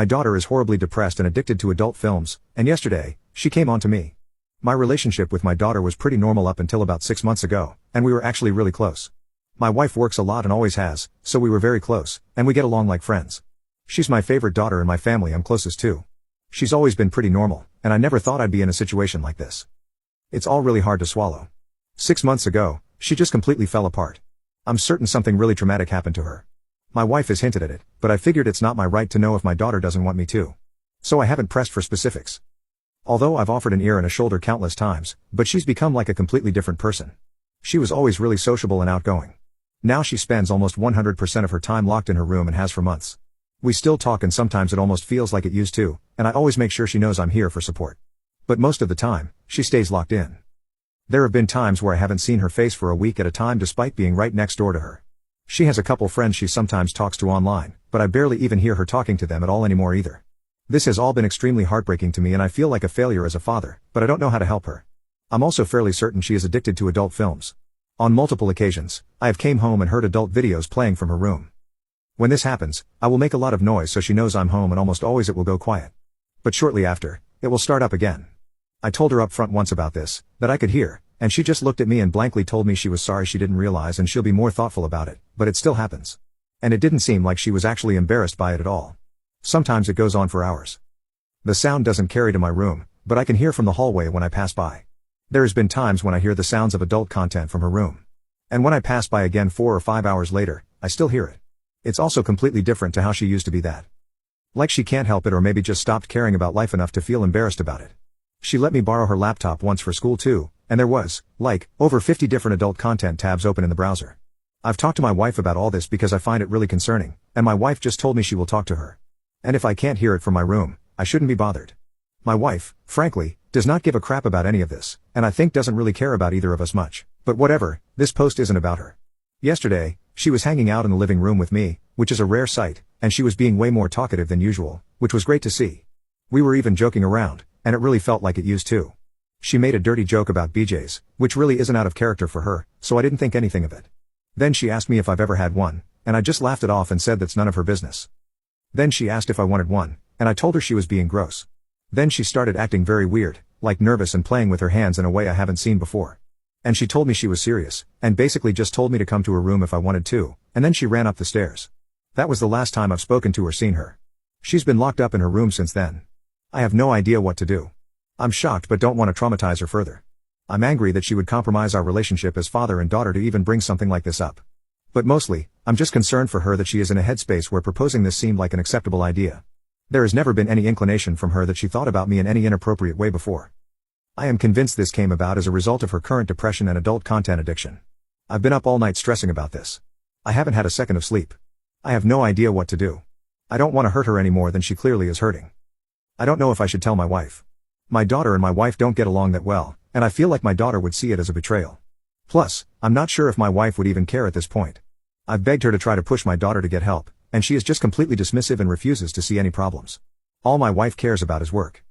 My daughter is horribly depressed and addicted to adult films, and yesterday, she came on to me. My relationship with my daughter was pretty normal up until about 6 months ago, and we were actually really close. My wife works a lot and always has, so we were very close, and we get along like friends. She's my favorite daughter in my family I'm closest to. She's always been pretty normal, and I never thought I'd be in a situation like this. It's all really hard to swallow. 6 months ago, she just completely fell apart. I'm certain something really traumatic happened to her. My wife has hinted at it, but I figured it's not my right to know if my daughter doesn't want me to. So I haven't pressed for specifics. Although I've offered an ear and a shoulder countless times, but she's become like a completely different person. She was always really sociable and outgoing. Now she spends almost 100% of her time locked in her room and has for months. We still talk and sometimes it almost feels like it used to, and I always make sure she knows I'm here for support. But most of the time, she stays locked in. There have been times where I haven't seen her face for a week at a time despite being right next door to her. She has a couple friends she sometimes talks to online, but I barely even hear her talking to them at all anymore either. This has all been extremely heartbreaking to me and I feel like a failure as a father, but I don't know how to help her. I'm also fairly certain she is addicted to adult films. On multiple occasions, I have came home and heard adult videos playing from her room. When this happens, I will make a lot of noise so she knows I'm home and almost always it will go quiet. But shortly after, it will start up again. I told her up front once about this, that I could hear, and she just looked at me and blankly told me she was sorry she didn't realize and she'll be more thoughtful about it, but it still happens. And it didn't seem like she was actually embarrassed by it at all. Sometimes it goes on for hours. The sound doesn't carry to my room, but I can hear from the hallway when I pass by. There has been times when I hear the sounds of adult content from her room. And when I pass by again 4 or 5 hours later, I still hear it. It's also completely different to how she used to be that. Like she can't help it or maybe just stopped caring about life enough to feel embarrassed about it. She let me borrow her laptop once for school too, and there was, like, over 50 different adult content tabs open in the browser. I've talked to my wife about all this because I find it really concerning, and my wife just told me she will talk to her. And if I can't hear it from my room, I shouldn't be bothered. My wife, frankly, does not give a crap about any of this, and I think doesn't really care about either of us much, but whatever, this post isn't about her. Yesterday, she was hanging out in the living room with me, which is a rare sight, and she was being way more talkative than usual, which was great to see. We were even joking around, and it really felt like it used to. She made a dirty joke about BJ's, which really isn't out of character for her, so I didn't think anything of it. Then she asked me if I've ever had one, and I just laughed it off and said that's none of her business. Then she asked if I wanted one, and I told her she was being gross. Then she started acting very weird, like nervous and playing with her hands in a way I haven't seen before. And she told me she was serious, and basically just told me to come to her room if I wanted to, and then she ran up the stairs. That was the last time I've spoken to or seen her. She's been locked up in her room since then. I have no idea what to do. I'm shocked but don't want to traumatize her further. I'm angry that she would compromise our relationship as father and daughter to even bring something like this up. But mostly, I'm just concerned for her that she is in a headspace where proposing this seemed like an acceptable idea. There has never been any inclination from her that she thought about me in any inappropriate way before. I am convinced this came about as a result of her current depression and adult content addiction. I've been up all night stressing about this. I haven't had a second of sleep. I have no idea what to do. I don't want to hurt her any more than she clearly is hurting. I don't know if I should tell my wife. My daughter and my wife don't get along that well, and I feel like my daughter would see it as a betrayal. Plus, I'm not sure if my wife would even care at this point. I've begged her to try to push my daughter to get help, and she is just completely dismissive and refuses to see any problems. All my wife cares about is work.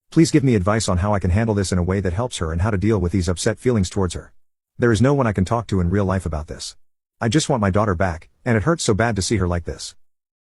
Please give me advice on how I can handle this in a way that helps her and how to deal with these upset feelings towards her. There is no one I can talk to in real life about this. I just want my daughter back, and it hurts so bad to see her like this.